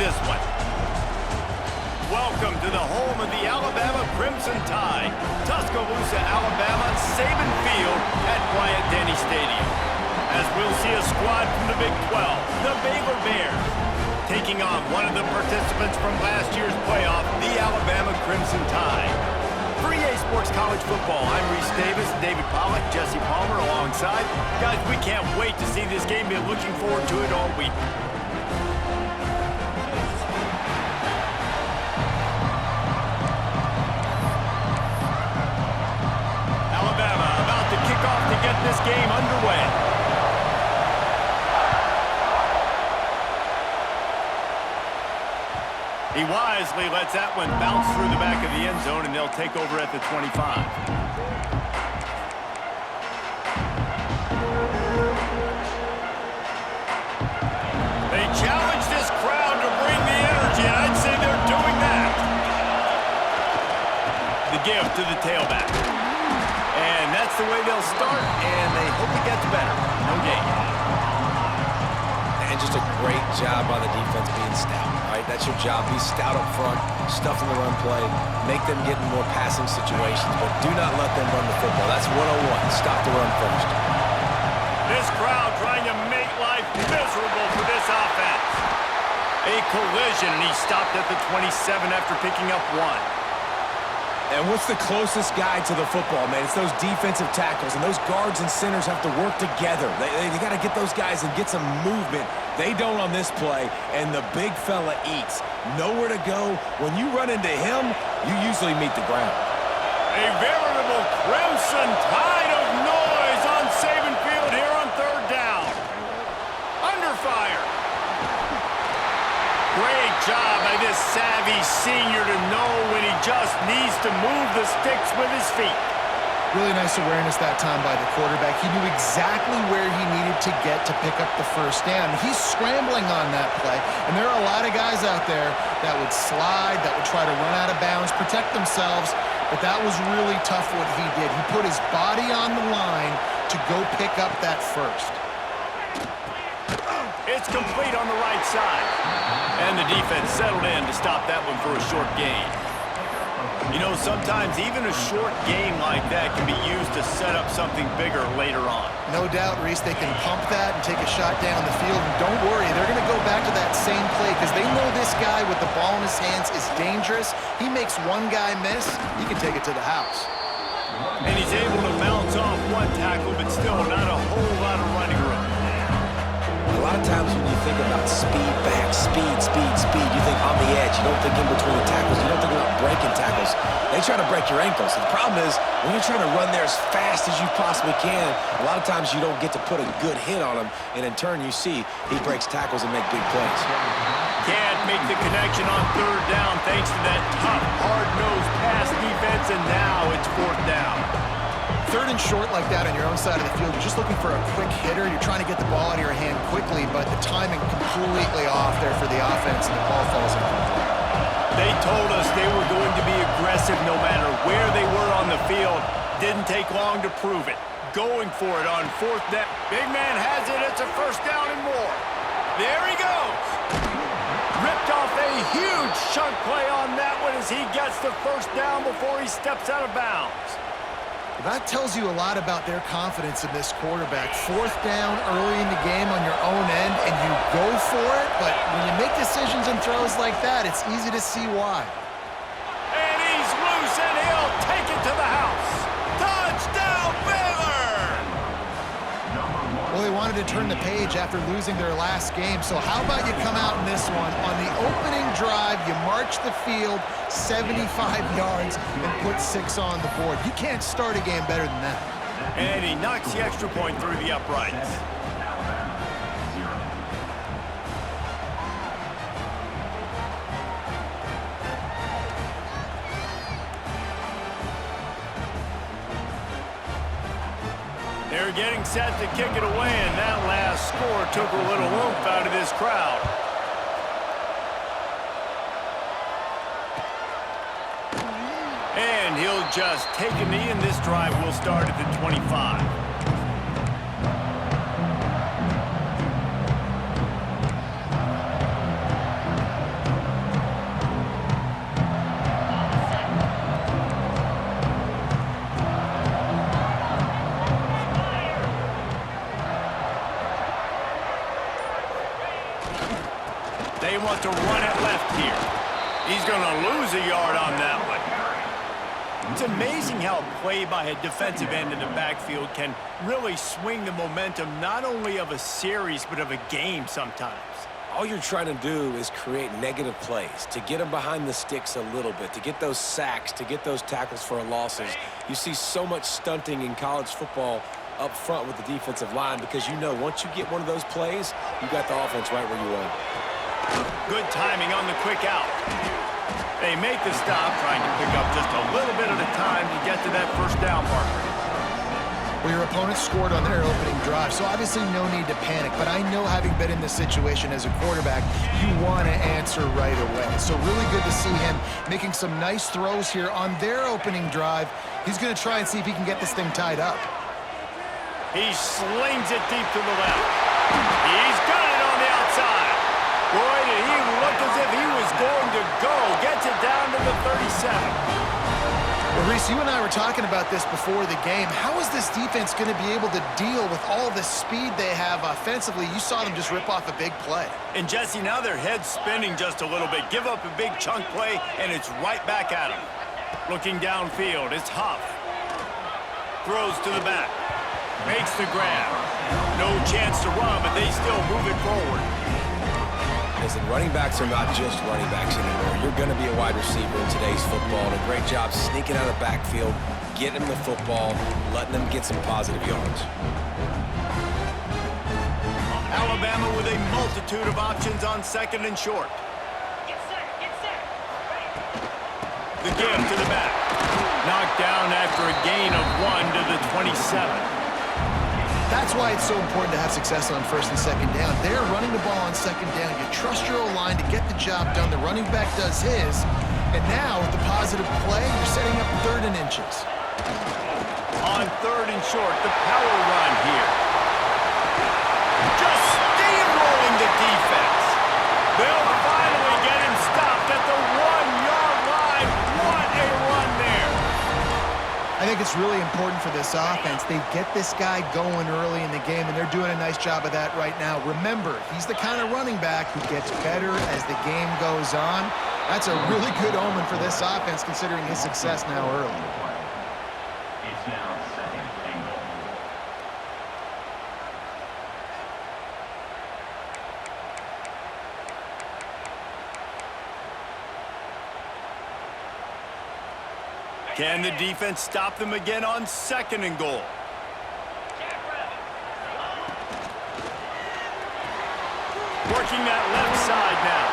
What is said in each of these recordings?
this one. Welcome to the home of the Alabama Crimson Tide, Tuscaloosa, Alabama, Saban Field at Bryant-Denny Stadium. As we'll see a squad from the Big 12, the Baylor Bears, taking on one of the participants from last year's playoff, the Alabama Crimson Tide. For EA Sports College Football, I'm Reese Davis, David Pollack, Jesse Palmer alongside. Guys, we can't wait to see this game. Been looking forward to it all week. To get this game underway. He wisely lets that one bounce through the back of the end zone, and they'll take over at the 25. They challenge this crowd to bring the energy, and I'd say they're doing that. The give to the tailback. And that's the way they'll start, and they hope it gets better. No gain. And just a great job by the defense being stout, right? That's your job. Be stout up front, stuff in the run play, make them get in more passing situations, but do not let them run the football. That's 101. Stop the run first. This crowd trying to make life miserable for this offense. A collision, and he stopped at the 27 after picking up one. And what's the closest guy to the football, man? It's those defensive tackles, and those guards and centers have to work together. They got to get those guys and get some movement. They don't on this play, and the big fella eats. Nowhere to go. When you run into him, you usually meet the ground. A veritable crimson tide of noise on Saban Field here on third down. Under fire. Great job by this savvy senior to know when he just needs to move the sticks with his feet. Really nice awareness that time by the quarterback. He knew exactly where he needed to get to pick up the first down. He's scrambling on that play, and there are a lot of guys out there that would slide, that would try to run out of bounds, protect themselves, but that was really tough what he did. He put his body on the line to go pick up that first. It's complete on the right side. And the defense settled in to stop that one for a short gain. You know, sometimes even a short game like that can be used to set up something bigger later on. No doubt, Reese, they can pump that and take a shot down the field. And don't worry, they're going to go back to that same play because they know this guy with the ball in his hands is dangerous. He makes one guy miss, he can take it to the house. And he's able to bounce off one tackle, but still not a whole lot of running room. A lot of times when you think about speed back, speed, you think on the edge. You don't think in between the tackles. You don't think about breaking tackles. They try to break your ankles. And the problem is when you're trying to run there as fast as you possibly can, a lot of times you don't get to put a good hit on him, and in turn you see he breaks tackles and make big plays. Can't make the connection on third down thanks to that tough, hard-nosed pass defense, and now it's fourth down. Third and short like that on your own side of the field, you're just looking for a quick hitter. You're trying to get the ball out of your hand quickly, but the timing completely off there for the offense, and the ball falls incomplete. They told us they were going to be aggressive no matter where they were on the field. Didn't take long to prove it. Going for it on fourth down. Big man has it. It's a first down and more. There he goes. Ripped off a huge chunk play on that one as he gets the first down before he steps out of bounds. That tells you a lot about their confidence in this quarterback. Fourth down early in the game on your own end, and you go for it, but when you make decisions and throws like that, it's easy to see why. And he's loose, and he'll take it to the house. Touchdown, Baylor! Well, they wanted to turn the page after losing their last game, so how about you come out in this one? On the opening drive, you march the field 75 yards and put 6 on the board. You can't start a game better than that. And he knocks the extra point through the uprights. They're getting set to kick it away, and that last score took a little oomph out of this crowd. And he'll just take a knee, and this drive will start at the 25. They want to run it left here. He's going to lose a yard on that one. It's amazing how a play by a defensive end in the backfield can really swing the momentum not only of a series but of a game sometimes. All you're trying to do is create negative plays, to get them behind the sticks a little bit, to get those sacks, to get those tackles for losses. You see so much stunting in college football up front with the defensive line because you know once you get one of those plays, you got the offense right where you want it. Good timing on the quick out. They make the stop, trying to pick up just a little bit at a time to get to that first down marker. Well, your opponent scored on their opening drive, so obviously no need to panic. But I know, having been in this situation as a quarterback, you want to answer right away. So really good to see him making some nice throws here on their opening drive. He's going to try and see if he can get this thing tied up. He slings it deep to the left. He's got it on the outside. Boy, did he look as if he was going to go. Gets it down to the 37. Well, Reese, you and I were talking about this before the game. How is this defense going to be able to deal with all the speed they have offensively? You saw them just rip off a big play. And, Jesse, now their head's spinning just a little bit. Give up a big chunk play, and it's right back at them. Looking downfield, it's Huff. Throws to the back. Makes the grab. No chance to run, but they still move it forward. Listen, running backs are not just running backs anymore. You're going to be a wide receiver in today's football, and a great job sneaking out of the backfield, getting them the football, letting them get some positive yards. Alabama with a multitude of options on second and short. The give to the back. Knocked down after a gain of 1 to the 27. That's why it's so important to have success on first and second down. They're running the ball on second down. You trust your O-line to get the job done. The running back does his. And now, with the positive play, you're setting up third and inches. On third and short, the power run here. Just steamrolling the defense. They'll finally get him stopped at the 1-yard line. What a run there. I think it's really important for this offense. They get this guy going early in the game, and they're doing a nice job of that right now. Remember, he's the kind of running back who gets better as the game goes on. That's a really good omen for this offense, considering his success now early. It's now second and goal. Can the defense stop them again on second and goal? Working that left side now.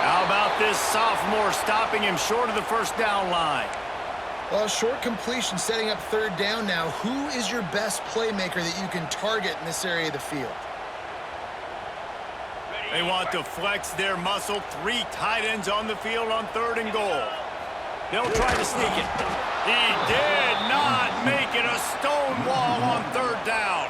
How about this sophomore stopping him short of the first down line? Well, short completion setting up third down now. Who is your best playmaker that you can target in this area of the field? They want to flex their muscle. 3 tight ends on the field on third and goal. They'll try to sneak it. He did not make it. A stone wall on third down.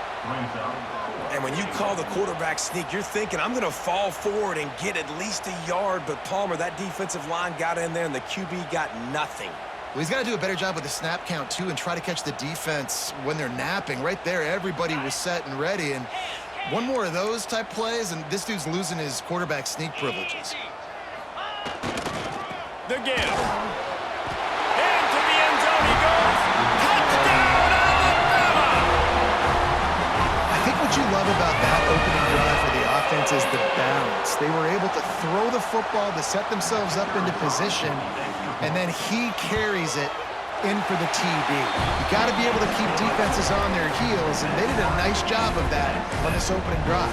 And when you call the quarterback sneak, you're thinking, I'm going to fall forward and get at least a yard. But, Palmer, that defensive line got in there, and the QB got nothing. Well, he's got to do a better job with the snap count, too, and try to catch the defense when they're napping. Right there, everybody was set and ready. And one more of those type plays, and this dude's losing his quarterback sneak privileges. The give. Into the end zone he goes. Touchdown, Alabama! I think what you love about that opening drive for the offense is the balance. They were able to throw the football to set themselves up into position, and then he carries it in for the TD. You got to be able to keep defenses on their heels, and they did a nice job of that on this opening drive.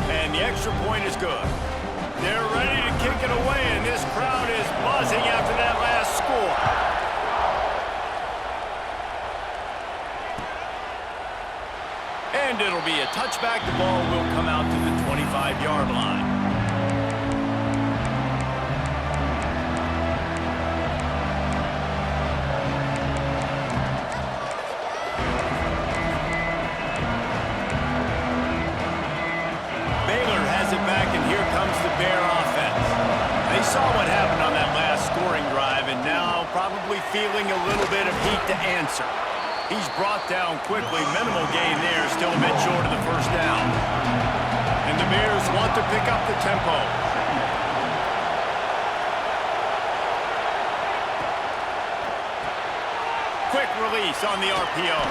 And the extra point is good. They're ready to kick it away, and this crowd is buzzing after that last score. And it'll be a touchback. The ball will come out to the 25-yard line. Baylor has it back, and here comes the Bear offense. They saw what happened on that last scoring drive, and now probably feeling a little bit of heat to answer. He's brought down quickly. Minimal gain there, still a bit short of the first down. And the Bears want to pick up the tempo. release on the RPO.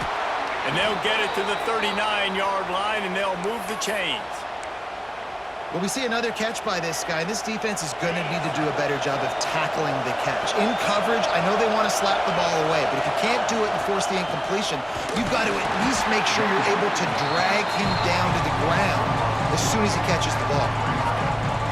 And they'll get it to the 39-yard line, and they'll move the chains. Well, we see another catch by this guy. This defense is going to need to do a better job of tackling the catch. In coverage, I know they want to slap the ball away, but if you can't do it and force the incompletion, you've got to at least make sure you're able to drag him down to the ground as soon as he catches the ball.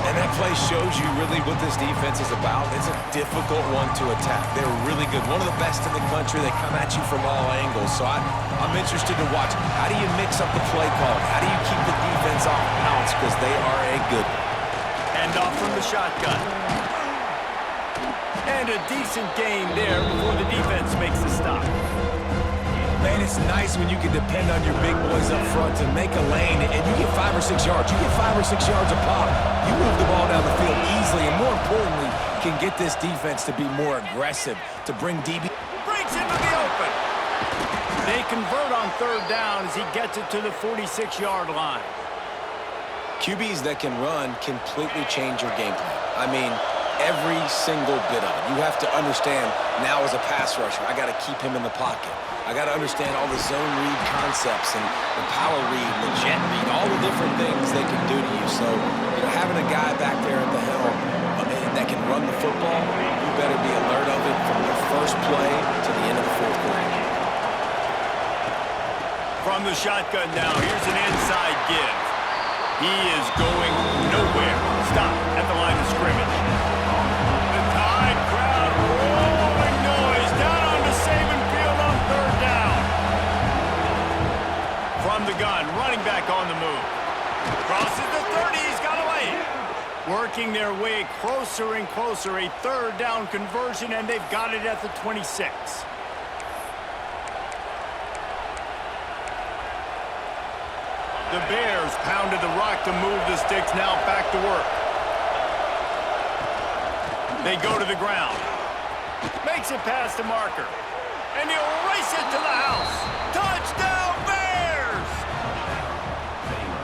And that play shows you really what this defense is about. It's a difficult one to attack. They're really good. One of the best in the country. They come at you from all angles. So I'm interested to watch. How do you mix up the play calling? How do you keep the defense off balance? Because they are a good one. Hand off from the shotgun. And a decent gain there before the defense makes the stop. Man, it's nice when you can depend on your big boys up front to make a lane, and you get 5 or 6 yards. You get 5 or 6 yards a pop. You move the ball down the field easily, and more importantly, can get this defense to be more aggressive, to bring DB. Breaks into the open. They convert on third down as he gets it to the 46-yard line. QBs that can run completely change your game plan. I mean, every single bit of it. You have to understand now as a pass rusher, I got to keep him in the pocket. I got to understand all the zone read concepts and the power read and the jet read, all the different things they can do to you. So, having a guy back there at the helm that can run the football, you better be alert of it from the first play to the end of the fourth quarter. From the shotgun now, here's an inside give. He is going nowhere. Stop at the line of scrimmage. The Tide crowd rolling noise down onto Saban Field on third down. From the gun, running back on the move. Crosses the 30, he's got away. Working their way closer and closer, a third down conversion, and they've got it at the 26. The Bears pounded the rock to move the sticks, now back to work. They go to the ground. Makes it past the marker. And he'll race it to the house. Touchdown, Bears!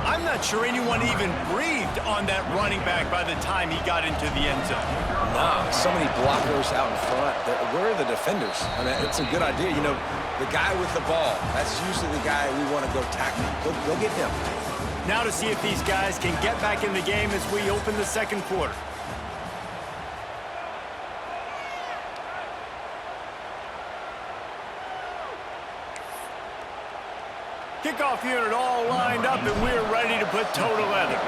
I'm not sure anyone even breathed on that running back by the time he got into the end zone. Nah, so many blockers out in front. Where are the defenders? I mean, it's a good idea. The guy with the ball, that's usually the guy we want to go tackle. Go get him. Now to see if these guys can get back in the game as we open the second quarter. Kickoff unit all lined up, and we're ready to put toe to leather.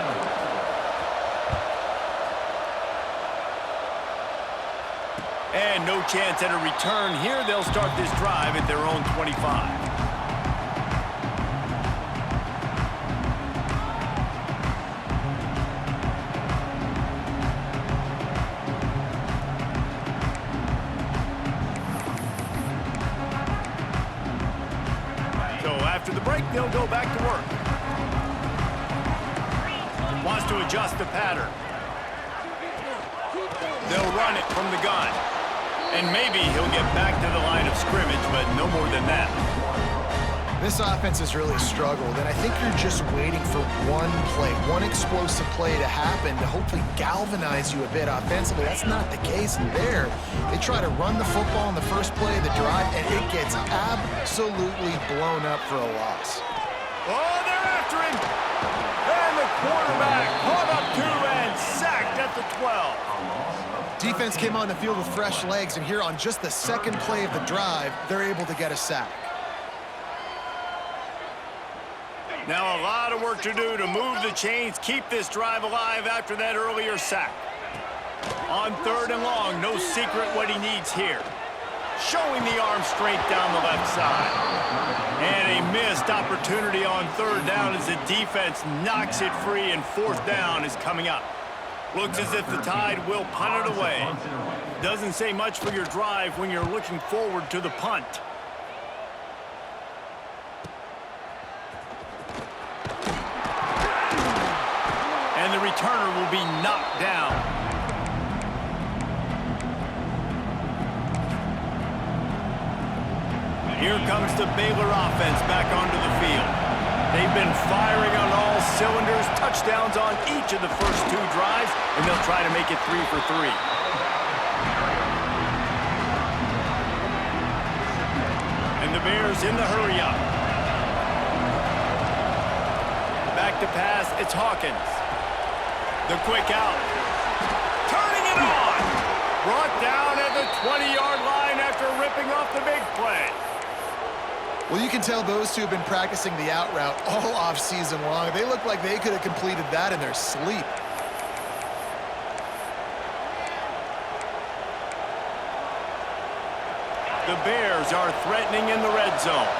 And no chance at a return here. They'll start this drive at their own 25. So after the break, they'll go back to work. Wants to adjust the pattern. They'll run it from the gun. And maybe he'll get back to the line of scrimmage, but no more than that. This offense has really struggled, and I think you're just waiting for one play, one explosive play to happen to hopefully galvanize you a bit offensively. That's not the case there. They try to run the football in the first play of the drive, and it gets absolutely blown up for a loss. Oh, they're after him! And the quarterback caught up to and sacked at the 12. Defense came on the field with fresh legs, and here on just the second play of the drive, they're able to get a sack. Now a lot of work to do to move the chains, keep this drive alive after that earlier sack. On third and long, no secret what he needs here. Showing the arm strength down the left side. And a missed opportunity on third down as the defense knocks it free, and fourth down is coming up. Looks as if the Tide will punt it away. Doesn't say much for your drive when you're looking forward to the punt. And the returner will be knocked down. Here comes the Baylor offense back onto the field. They've been firing on all cylinders, touchdowns on each of the first two drives, and they'll try to make it 3 for 3. And the Bears in the hurry up. Back to pass, it's Hawkins. The quick out. Turning it on. Brought down at the 20-yard line after ripping off the big play. Well, you can tell those two have been practicing the out route all off-season long. They look like they could have completed that in their sleep. The Bears are threatening in the red zone.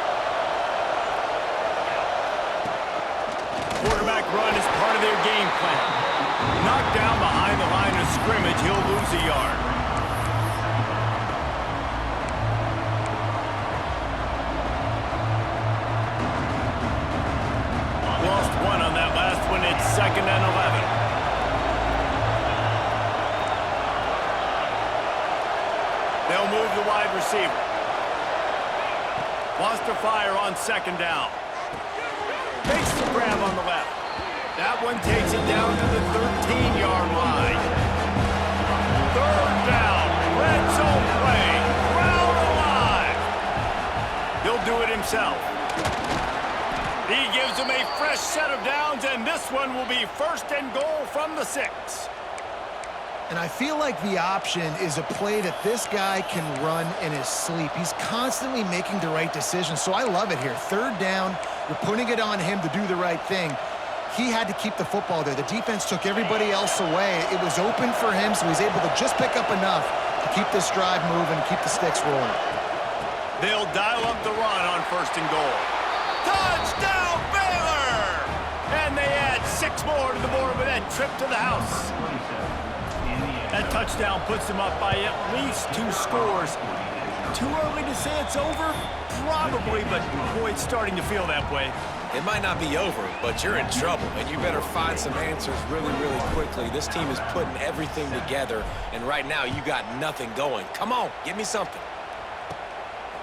Quarterback run is part of their game plan. Knocked down behind the line of scrimmage, he'll lose a yard. Lost one on that last one. It's 2nd and 11. They'll move the wide receiver. Wants to fire on 2nd down. Makes the grab on the left. That one takes it down to the 13-yard line. 3rd down. Red zone play. Crowd alive. He'll do it himself. He gives them a fresh set of downs, and this one will be 1st and goal from the 6. And I feel like the option is a play that this guy can run in his sleep. He's constantly making the right decision, so I love it here. 3rd down, you're putting it on him to do the right thing. He had to keep the football there. The defense took everybody else away. It was open for him, so he's able to just pick up enough to keep this drive moving, keep the sticks rolling. They'll dial up the run on 1st and goal. Touchdown, Baylor! And they add 6 more to the board with that trip to the house. That touchdown puts them up by at least 2 scores. Too early to say it's over? Probably, but boy, it's starting to feel that way. It might not be over, but you're in trouble, and you better find some answers really, really quickly. This team is putting everything together, and right now you got nothing going. Come on, give me something.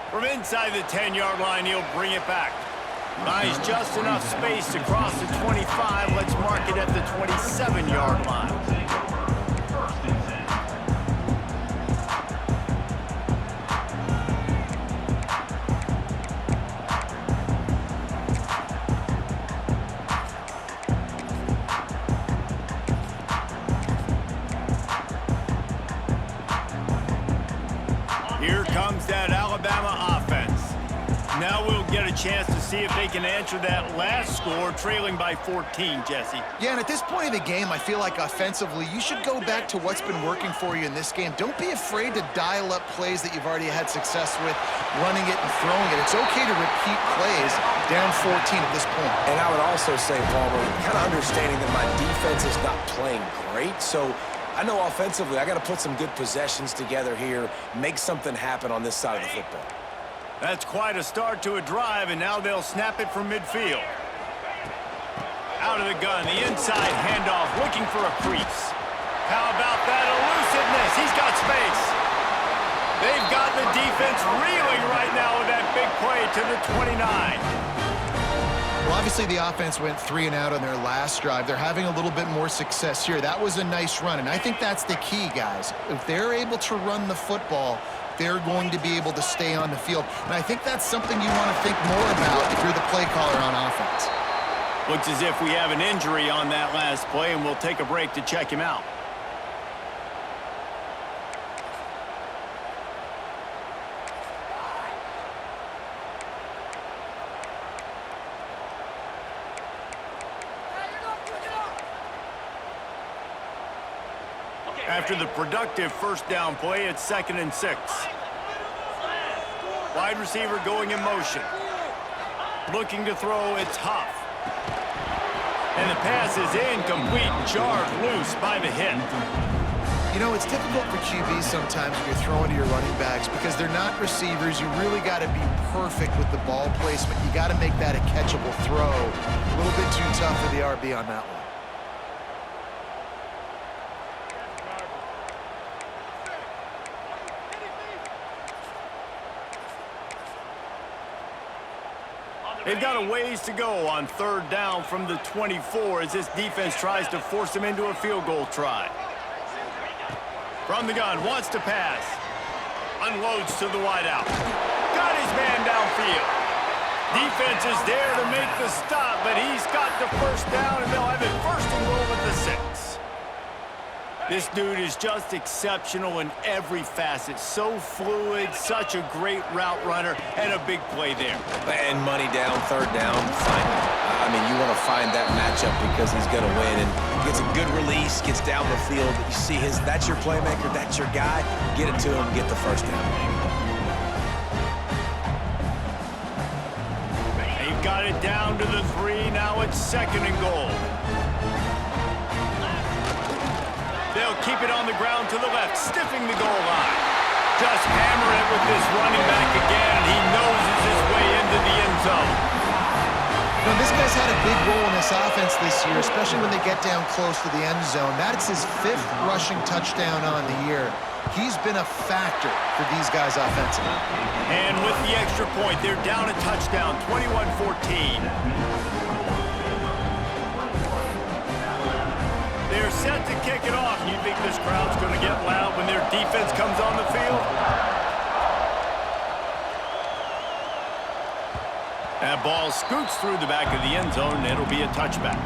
From inside the 10-yard line, he'll bring it back. Buys just enough space to cross the 25. Let's mark it at the 27-yard line. Here comes that Alabama offense. Now we'll get a chance to see if they can answer that last score, trailing by 14, Jesse. Yeah, and at this point of the game, I feel like offensively, you should go back to what's been working for you in this game. Don't be afraid to dial up plays that you've already had success with, running it and throwing it. It's okay to repeat plays down 14 at this point. And I would also say, Palmer, kind of understanding that my defense is not playing great, so I know offensively I got to put some good possessions together here, make something happen on this side of the football. That's quite a start to a drive, and now they'll snap it from midfield. Out of the gun, the inside handoff, looking for a crease. How about that elusiveness? He's got space. They've got the defense reeling right now with that big play to the 29. Well, obviously the offense went 3 and out on their last drive. They're having a little bit more success here. That was a nice run, and I think that's the key, guys. If they're able to run the football, they're going to be able to stay on the field. And I think that's something you want to think more about if you're the play caller on offense. Looks as if we have an injury on that last play, and we'll take a break to check him out. After the productive 1st down play, it's 2nd and 6. Wide receiver going in motion. Looking to throw, it's Huff. And the pass is incomplete, jarred loose by the hit. You know, it's difficult for QBs sometimes when you're throwing to your running backs because they're not receivers. You really got to be perfect with the ball placement. You got to make that a catchable throw. A little bit too tough for the RB on that one. They've got a ways to go on 3rd down from the 24 as this defense tries to force them into a field goal try. From the gun, wants to pass. Unloads to the wideout. got his man downfield. Defense is there to make the stop, but he's got the first down, and they'll have it first and goal at the 6. This dude is just exceptional in every facet. So fluid, such a great route runner, and a big play there. And money down, third down, find him. I mean, you want to find that matchup because he's going to win. And gets a good release, gets down the field. You see that's your playmaker, that's your guy. Get it to him, get the first down. They've got it down to the 3. Now it's second and goal. They'll keep it on the ground to the left, stiffing the goal line. Just hammer it with this running back again. He noses his way into the end zone. You know, this guy's had a big role in this offense this year, especially when they get down close to the end zone. That's his 5th rushing touchdown on the year. He's been a factor for these guys offensively. And with the extra point, they're down a touchdown, 21-14. They're set to kick it off. You think this crowd's going to get loud when their defense comes on the field? That ball scoots through the back of the end zone, and it'll be a touchback.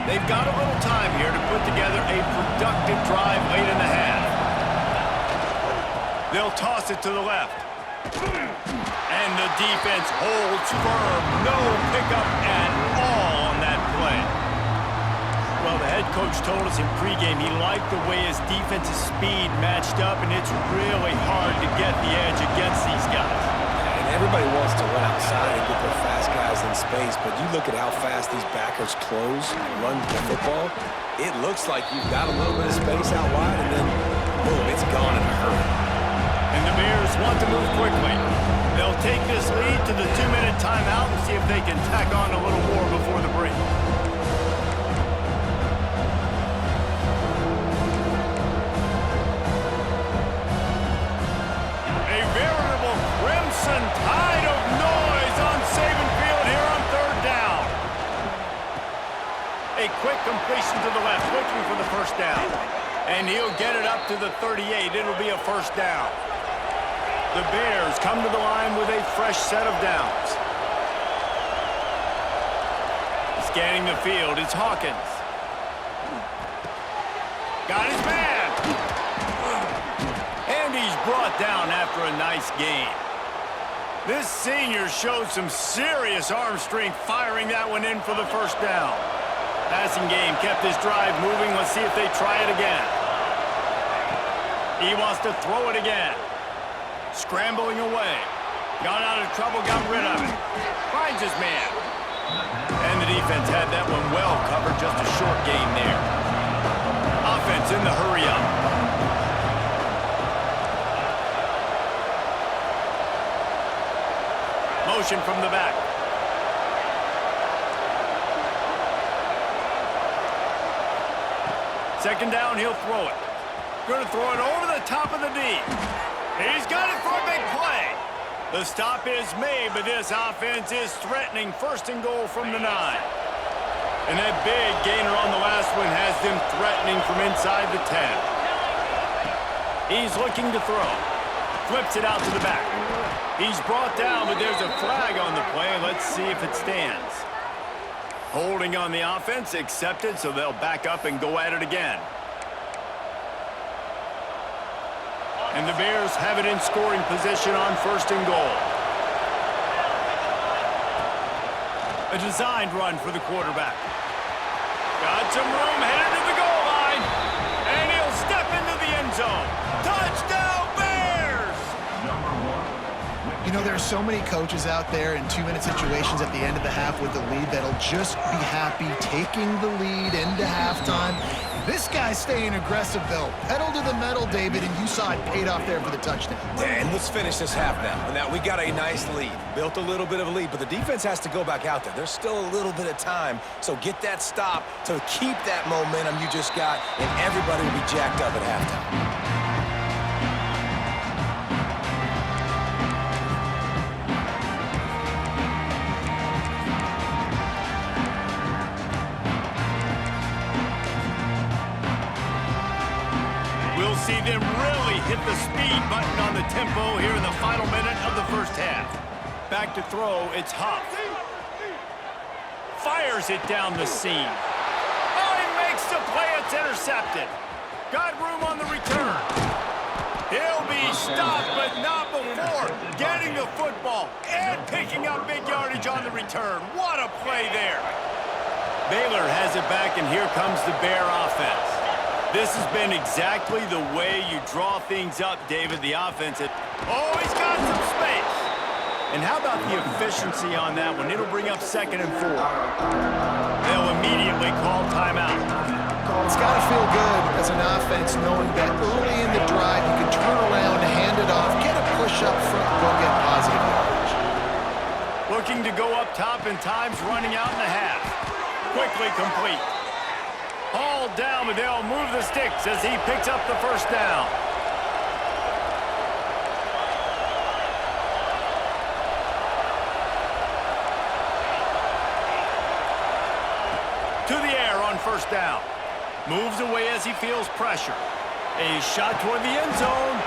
They've got a little time here to put together a productive drive late in the half. They'll toss it to the left. And the defense holds firm. No pickup at all on that play. Well, the head coach told us in pregame he liked the way his defensive speed matched up, and it's really hard to get the edge against these guys. And everybody wants to run outside and get their fast guys in space, but you look at how fast these backers close and run the football, it looks like you've got a little bit of space out wide, and then, boom, it's gone in a hurry. And the Bears want to move quickly. They'll take this lead to the 2-minute timeout and see if they can tack on a little more before the break. A veritable crimson tide of noise on Saban Field here on 3rd down. A quick completion to the left, looking for the first down. And he'll get it up to the 38. It'll be a first down. The Bears come to the line with a fresh set of downs. Scanning the field, it's Hawkins. Got his man. And he's brought down after a nice gain. This senior showed some serious arm strength firing that one in for the first down. Passing game kept this drive moving. Let's see if they try it again. He wants to throw it again. Scrambling away. Got out of trouble, got rid of it. Finds his man. And the defense had that one well covered. Just a short gain there. Offense in the hurry-up. Motion from the back. Second down, he'll throw it. Going to throw it over the top of the D. He's got it for a big play. The stop is made, but this offense is threatening. First and goal from the 9. And that big gainer on the last one has them threatening from inside the 10. He's looking to throw. Flips it out to the back. He's brought down, but there's a flag on the play. Let's see if it stands. Holding on the offense, accepted, so they'll back up and go at it again. And the Bears have it in scoring position on first and goal. A designed run for the quarterback. Got some room, headed to the goal line. And he'll step into the end zone. Touchdown, Bears! You know, there are so many coaches out there in 2-minute situations at the end of the half with the lead that'll just be happy taking the lead into halftime. This guy's staying aggressive, though. Pedal to the metal, David, and you saw it paid off there for the touchdown. And let's finish this half now. Now, we got a nice lead. Built a little bit of a lead, but the defense has to go back out there. There's still a little bit of time, so get that stop to keep that momentum you just got, and everybody will be jacked up at halftime. see them really hit the speed button on the tempo here in the final minute of the first half. Back to throw, it's Huff. Fires it down the seam. Oh, he makes the play, it's intercepted. Got room on the return. He'll be stopped, but not before getting the football and picking up big yardage on the return. What a play there. Baylor has it back, and here comes the Bear offense. This has been exactly the way you draw things up, David, the offense. Oh, he's got some space. And how about the efficiency on that one? It'll bring up 2nd and 4. They'll immediately call timeout. It's got to feel good as an offense knowing that early in the drive you can turn around, hand it off, get a push up front, go get positive yardage. Looking to go up top, and time's running out in the half. Quickly complete. Hauled down, but they'll move the sticks as he picks up the first down. To the air on first down. Moves away as he feels pressure. A shot toward the end zone.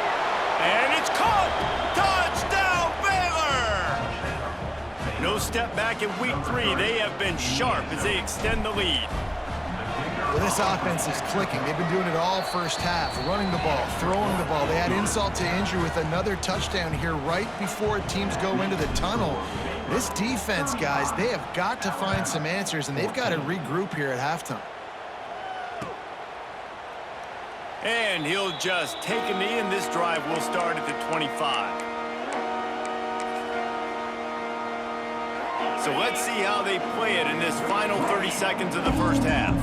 And it's caught! Touchdown, Baylor! No step back in week 3. They have been sharp as they extend the lead. Well, this offense is clicking. They've been doing it all first half, running the ball, throwing the ball. They had insult to injury with another touchdown here right before teams go into the tunnel. This defense, guys, they have got to find some answers, and they've got to regroup here at halftime. And he'll just take a knee, and this drive will start at the 25. So let's see how they play it in this final 30 seconds of the first half.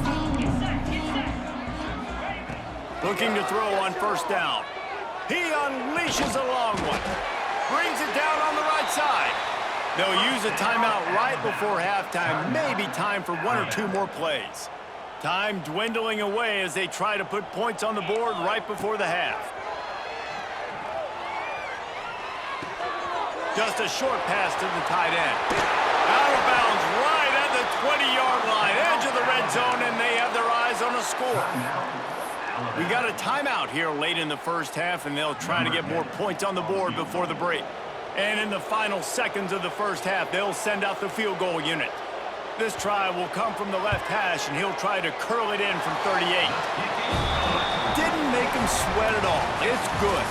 Looking to throw on first down. He unleashes a long one. Brings it down on the right side. They'll use a timeout right before halftime. Maybe time for 1 or 2 more plays. Time dwindling away as they try to put points on the board right before the half. Just a short pass to the tight end. Out of bounds right at the 20-yard line, edge of the red zone, and they have their eyes on a score. We got a timeout here late in the first half, and they'll try to get more points on the board before the break. And in the final seconds of the first half, they'll send out the field goal unit. This try will come from the left hash, and he'll try to curl it in from 38. Didn't make him sweat at all. It's good.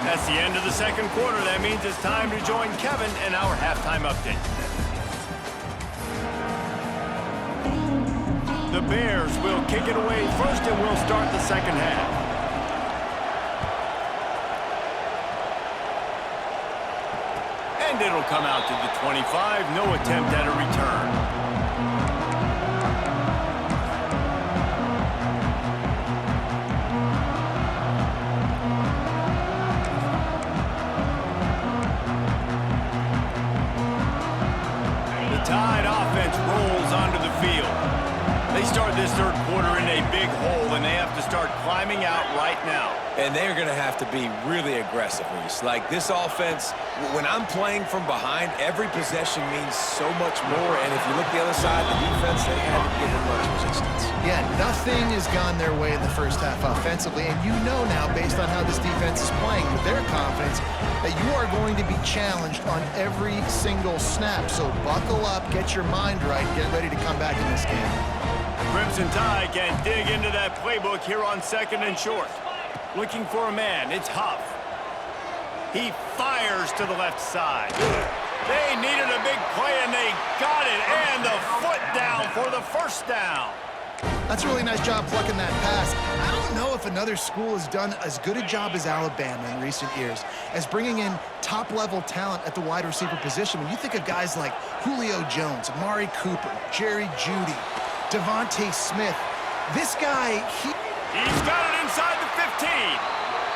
That's the end of the second quarter. That means it's time to join Kevin in our halftime update. The Bears will kick it away first, and we'll start the second half. And it'll come out to the 25. No attempt at a return. The Tide offense rolls onto the field. They start this third quarter in a big hole, and they have to start climbing out right now. And they're going to have to be really aggressive, Reese. Like, this offense, when I'm playing from behind, every possession means so much more. And if you look the other side, the defense, they haven't given much resistance. Yeah, nothing has gone their way in the first half offensively. And you know now, based on how this defense is playing with their confidence, that you are going to be challenged on every single snap. So buckle up, get your mind right, get ready to come back in this game. Crimson Tide can dig into that playbook here on 2nd and short. Looking for a man, it's Huff. He fires to the left side. They needed a big play, and they got it, and the foot down for the first down. That's a really nice job plucking that pass. I don't know if another school has done as good a job as Alabama in recent years as bringing in top-level talent at the wide receiver position. When you think of guys like Julio Jones, Amari Cooper, Jerry Jeudy, Devontae Smith, this guy, He's got it inside the 15.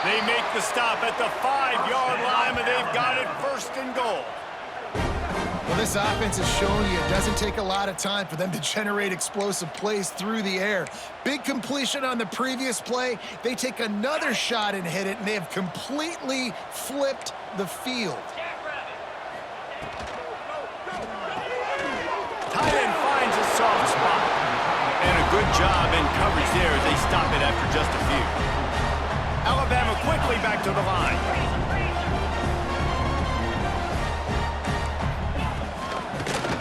They make the stop at the 5-yard line, but they've got it first and goal. Well, this offense has shown you it doesn't take a lot of time for them to generate explosive plays through the air. Big completion on the previous play. They take another shot and hit it, and they have completely flipped the field. Tight end finds a soft spot. And a good job in coverage there as they stop it after just a few. Alabama quickly back to the line.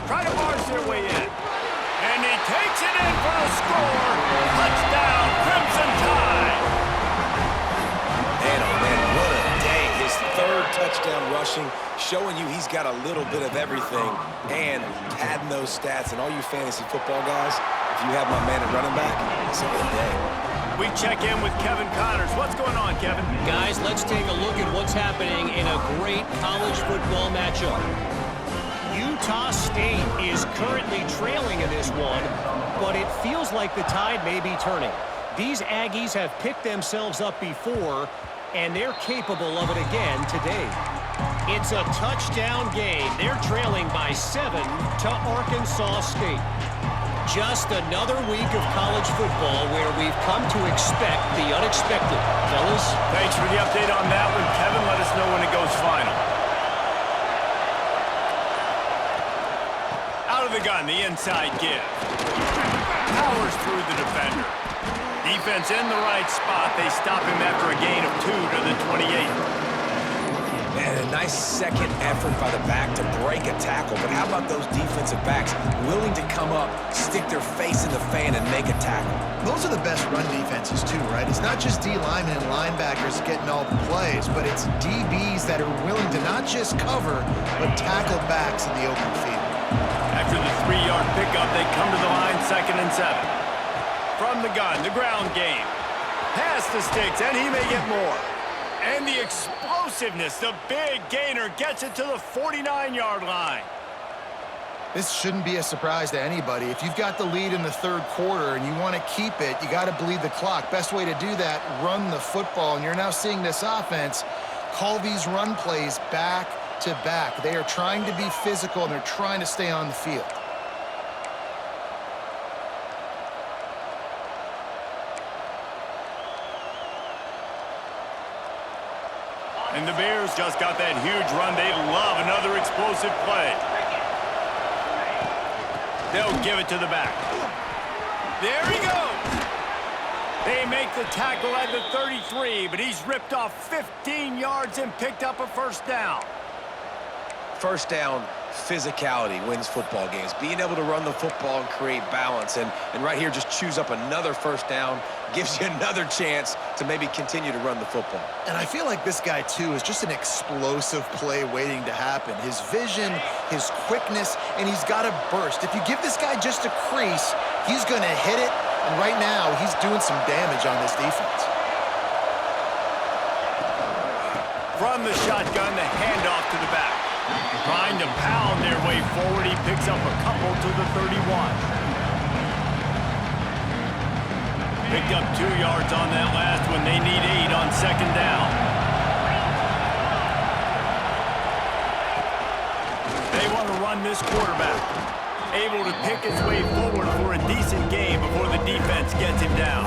Try to march their way in. And he takes it in for the score. Touchdown, Crimson Tide. Man, oh man, what a day. His third touchdown rushing, showing you he's got a little bit of everything. And padding those stats. And all you fantasy football guys, if you have my man at running back, it's a good day. We check in with Kevin Connors. What's going on, Kevin? Guys, let's take a look at what's happening in a great college football matchup. Utah State is currently trailing in this one, but it feels like the tide may be turning. These Aggies have picked themselves up before, and they're capable of it again today. It's a touchdown game. They're trailing by 7 to Arkansas State. Just another week of college football where we've come to expect the unexpected. Fellas? Thanks for the update on that one, Kevin. Let us know when it goes final. Out of the gun, the inside give. Powers through the defender. Defense in the right spot. They stop him after a gain of 2 to the 28. And a nice second effort by the back to break a tackle. But how about those defensive backs willing to come up, stick their face in the fan, and make a tackle? Those are the best run defenses too, right? It's not just D linemen and linebackers getting all the plays, but it's DBs that are willing to not just cover, but tackle backs in the open field. After the 3-yard pickup, they come to the line 2nd and 7. From the gun, the ground game. Pass to Sticks, and he may get more. And the explosiveness, the big gainer gets it to the 49-yard line. This shouldn't be a surprise to anybody. If you've got the lead in the third quarter and you want to keep it, you got to bleed the clock. Best way to do that, run the football. And you're now seeing this offense call these run plays back to back. They are trying to be physical, and they're trying to stay on the field. And the Bears just got that huge run. They love another explosive play. They'll give it to the back. There he goes. They make the tackle at the 33, but he's ripped off 15 yards and picked up a first down. First down, physicality wins football games. Being able to run the football and create balance. And right here, just choose up another first down, gives you another chance to maybe continue to run the football. And I feel like this guy, too, is just an explosive play waiting to happen. His vision, his quickness, and he's got a burst. If you give this guy just a crease, he's going to hit it. And right now, he's doing some damage on this defense. From the shotgun, the handoff to the back. Trying to pound their way forward. He picks up a couple to the 31. Picked up 2 yards on that last one. They need 8 on 2nd down. They want to run this quarterback. Able to pick his way forward for a decent game before the defense gets him down.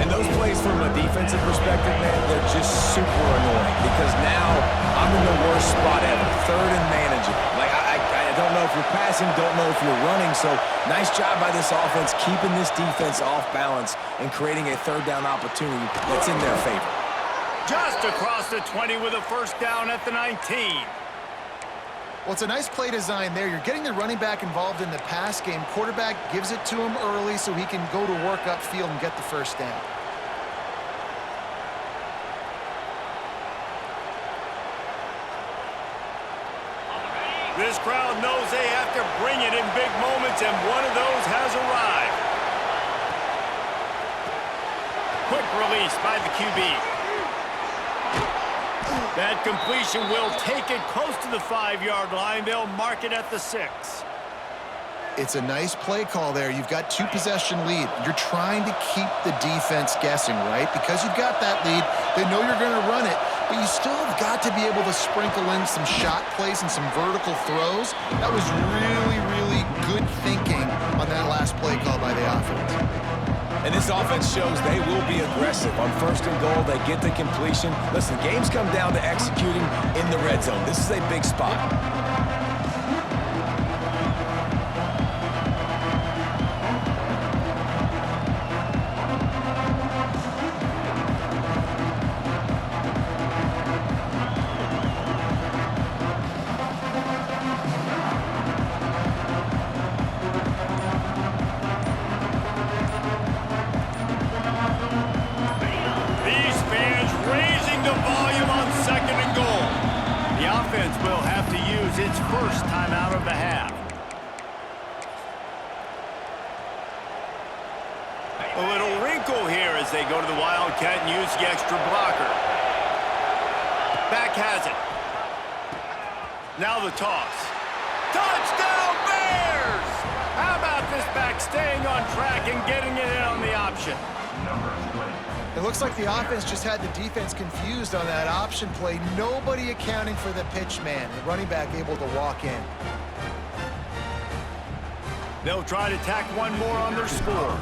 And those plays from a defensive perspective, man, they're just super annoying because now I'm in the worst spot ever, 3rd and manageable. Like, I don't know if you're passing, don't know if you're running, so nice job by this offense keeping this defense off balance and creating a 3rd down opportunity that's in their favor. Just across the 20 with a first down at the 19. Well, it's a nice play design there. You're getting the running back involved in the pass game. Quarterback gives it to him early so he can go to work upfield and get the first down. This crowd knows they have to bring it in big moments, and one of those has arrived. Quick release by the QB. That completion will take it close to the 5-yard line. They'll mark it at the 6. It's a nice play call there. You've got 2-possession lead. You're trying to keep the defense guessing, right? Because you've got that lead, they know you're going to run it, but you still have got to be able to sprinkle in some shot plays and some vertical throws. That was really, really good thinking on that last play call by the offense. And this offense shows they will be aggressive. On 1st and goal, they get the completion. Listen, games come down to executing in the red zone. This is a big spot. first timeout of the half. A little wrinkle here as they go to the Wildcat and use the extra blocker. Back has it. Now the toss. Touchdown Bears! How about this back staying on track and getting it in on the option? It looks like the offense just had the defense confused on that option play. Nobody accounting for the pitch man. The running back able to walk in. They'll try to tack one more on their score.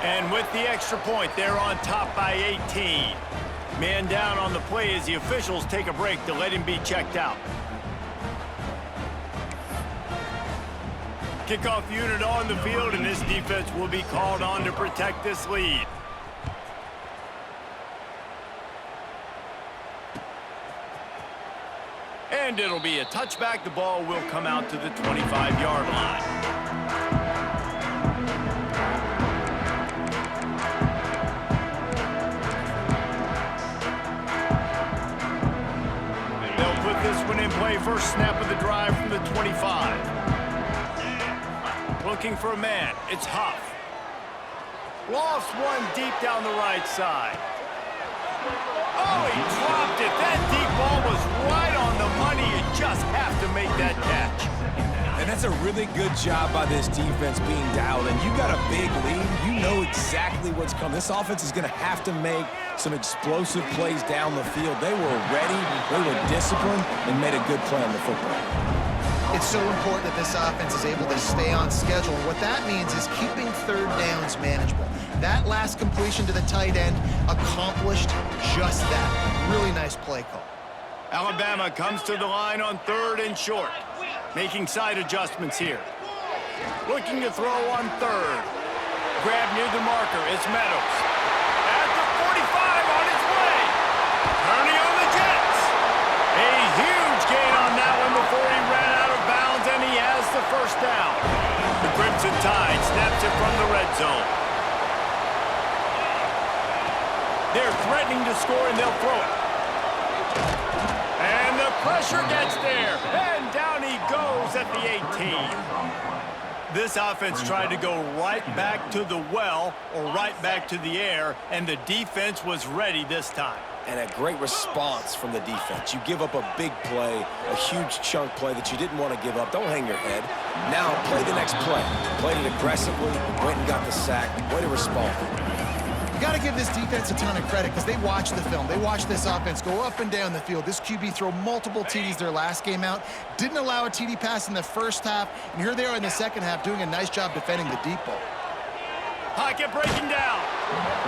And with the extra point, they're on top by 18. Man down on the play as the officials take a break to let him be checked out. Kickoff unit on the field, and this defense will be called on to protect this lead. And it'll be a touchback. The ball will come out to the 25-yard line. They'll put this one in play. First snap of the drive from the 25. Looking for a man. It's Huff. Lost one deep down the right side. Oh, he dropped it. That deep ball was right on the money. You just have to make that catch. And that's a really good job by this defense being dialed in. You got a big lead. You know exactly what's coming. This offense is going to have to make some explosive plays down the field. They were ready, they were disciplined, and made a good play on the football. It's so important that this offense is able to stay on schedule. What that means is keeping third downs manageable. That last completion to the tight end accomplished just that. Really nice play call. Alabama comes to the line on third and short. Making side adjustments here. Looking to throw on third. Grab near the marker. It's Meadows. At the 45 on his way. Turning on the Jets. A huge gain on that one before he ran out of bounds, and he has the first down. The Crimson Tide snaps it from the red zone. They're threatening to score, and they'll throw it. And the pressure gets there, and down he goes at the 18. This offense tried to go right back to the well or right back to the air, and the defense was ready this time. And a great response from the defense. You give up a big play, a huge chunk play that you didn't want to give up. Don't hang your head. Now play the next play. Played it aggressively, went and got the sack. Way to respond. You got to give this defense a ton of credit because they watch the film. They watch this offense go up and down the field. This QB throw multiple TDs their last game out. Didn't allow a TD pass in the first half. And here they are in the second half doing a nice job defending the deep ball. Pocket breaking down.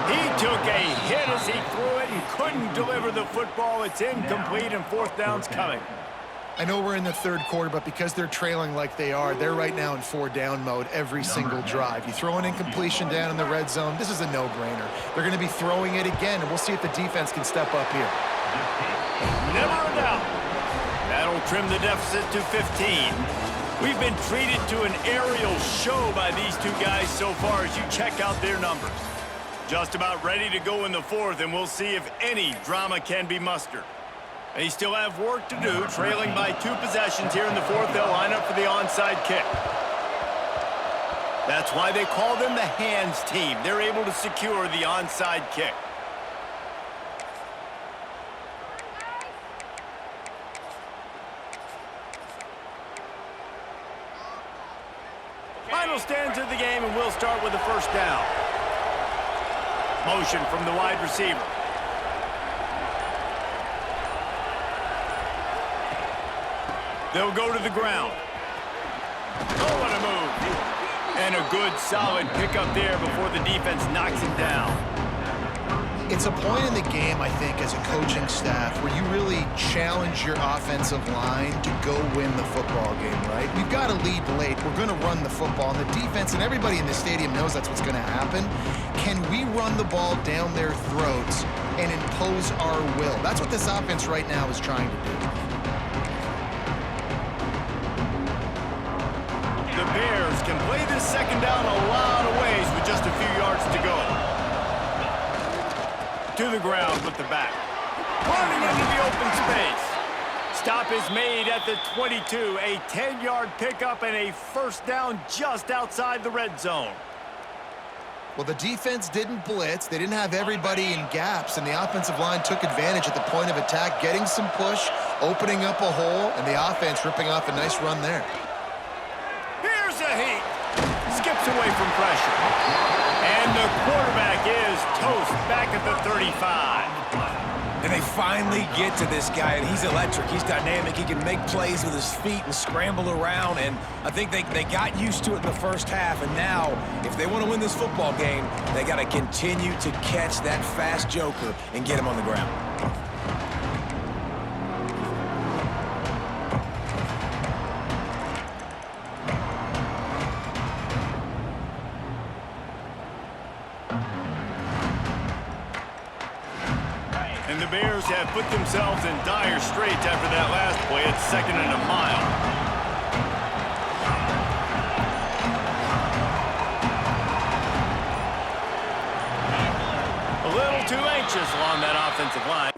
He took a hit as he threw it and couldn't deliver the football. It's incomplete and fourth down's coming. I know we're in the third quarter, but because they're trailing like they are, they're right now in four-down mode every single drive. You throw an incompletion down in the red zone, this is a no-brainer. They're going to be throwing it again, and we'll see if the defense can step up here. Never a doubt. That'll trim the deficit to 15. We've been treated to an aerial show by these two guys so far as you check out their numbers. Just about ready to go in the fourth, and we'll see if any drama can be mustered. They still have work to do, trailing by 2 possessions here in the fourth. They'll line up for the onside kick. That's why they call them the hands team. They're able to secure the onside kick. Final stanza of the game, and we'll start with the first down. Motion from the wide receiver. They'll go to the ground. Oh, what a move. And a good, solid pickup there before the defense knocks it down. It's a point in the game, I think, as a coaching staff where you really challenge your offensive line to go win the football game, right? We've got to lead late. We're going to run the football. And the defense and everybody in the stadium knows that's what's going to happen. Can we run the ball down their throats and impose our will? That's what this offense right now is trying to do. The Bears can play this second down a lot of ways with just a few yards to go. To the ground with the back. Running into the open space. stop is made at the 22. A 10-yard pickup and a first down just outside the red zone. Well, the defense didn't blitz. They didn't have everybody in gaps, and the offensive line took advantage at the point of attack, getting some push, opening up a hole, and the offense ripping off a nice run there. Here's a heat. Skips away from pressure. And the quarterback is toast back at the 35. And they finally get to this guy, and he's electric. He's dynamic. He can make plays with his feet and scramble around, and I think they got used to it in the first half, and now, if they want to win this football game, they got to continue to catch that fast joker and get him on the ground. And the Bears have put themselves in dire straits after that last play. It's 2nd and a mile. A little too anxious along that offensive line.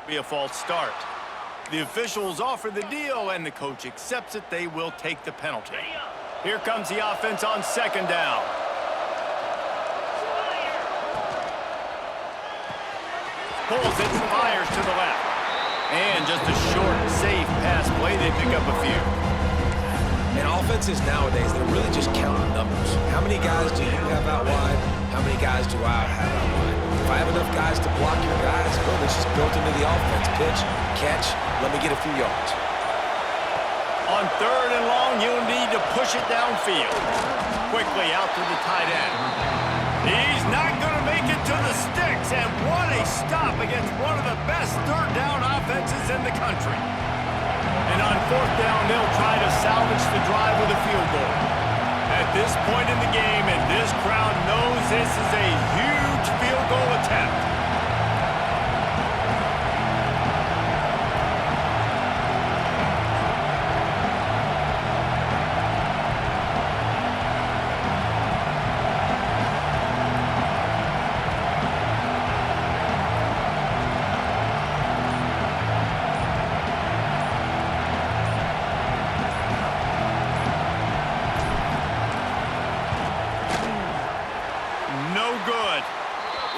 Be a false start. The officials offer the deal, and the coach accepts it. They will take the penalty. Here comes the offense on 2nd down. Pulls it, fires to the left. And just a short, safe pass play. They pick up a few. And offenses nowadays, they're really just counting numbers. How many guys do you have out wide? How many guys do I have out wide? If I have enough guys to block your guys, well, it's just built into the offense. Pitch, catch, let me get a few yards. On 3rd and long, you'll need to push it downfield. Quickly out to the tight end. He's not going to make it to the sticks, and what a stop against one of the best 3rd down offenses in the country. And on 4th down, they'll try to salvage the drive with a field goal. At this point in the game, and this crowd knows this is a huge field goal attempt.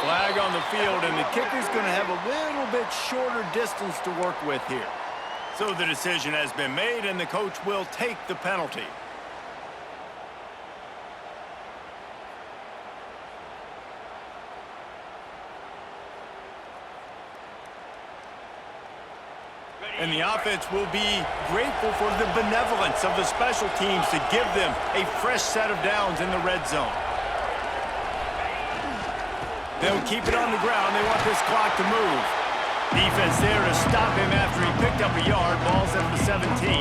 Flag on the field, and the kicker's going to have a little bit shorter distance to work with here. So the decision has been made, and the coach will take the penalty. And the offense will be grateful for the benevolence of the special teams to give them a fresh set of downs in the red zone. They'll keep it on the ground. They want this clock to move. Defense there to stop him after he picked up a yard. Ball's at the 17.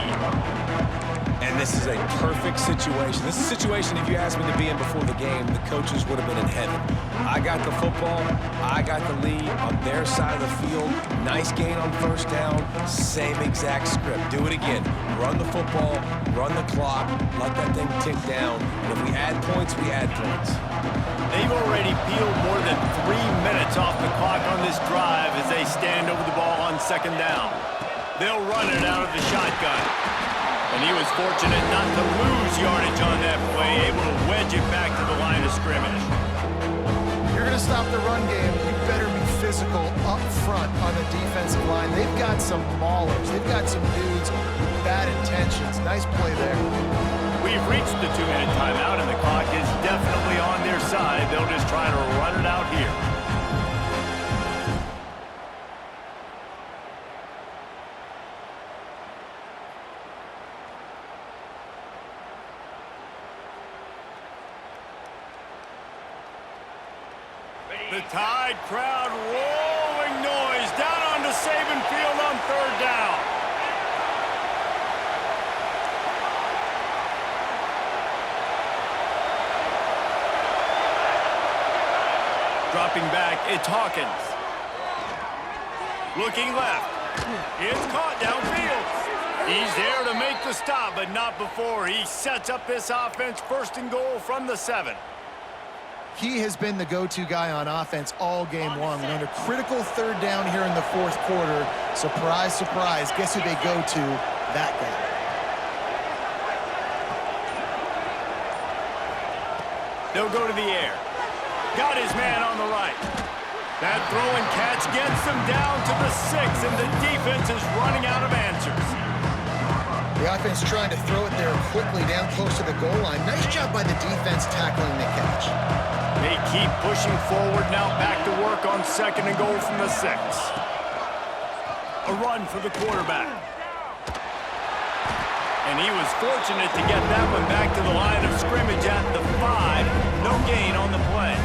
And this is a perfect situation. This is a situation, if you asked me to be in before the game, the coaches would have been in heaven. I got the football. I got the lead on their side of the field. Nice gain on 1st down. Same exact script. Do it again. Run the football. Run the clock. Let that thing tick down. And if we add points, we add points. They've already peeled more than 3 minutes off the clock on this drive as they stand over the ball on 2nd down. They'll run it out of the shotgun. And he was fortunate not to lose yardage on that play, able to wedge it back to the line of scrimmage. If you're going to stop the run game, you better be physical up front on the defensive line. They've got some maulers. They've got some dudes with bad intentions. Nice play there. We've reached the 2-minute timeout, and the clock is definitely on their side. They'll just try to run it out here. The Tide crowd rolling noise down onto Saban Field on 3rd down. Dropping back, it's Hawkins. Looking left. It's caught downfield. He's there to make the stop, but not before he sets up this offense 1st and goal from the 7. He has been the go-to guy on offense all game long. And on a critical 3rd down here in the 4th quarter, surprise, surprise, guess who they go to? That guy. They'll go to the air. Got his man on the right. That throw and catch gets them down to the 6, and the defense is running out of answers. The offense trying to throw it there quickly down close to the goal line. Nice job by the defense tackling the catch. They keep pushing forward now, back to work on 2nd and goal from the 6. A run for the quarterback. And he was fortunate to get that one back to the line of scrimmage at the 5. No gain on the play.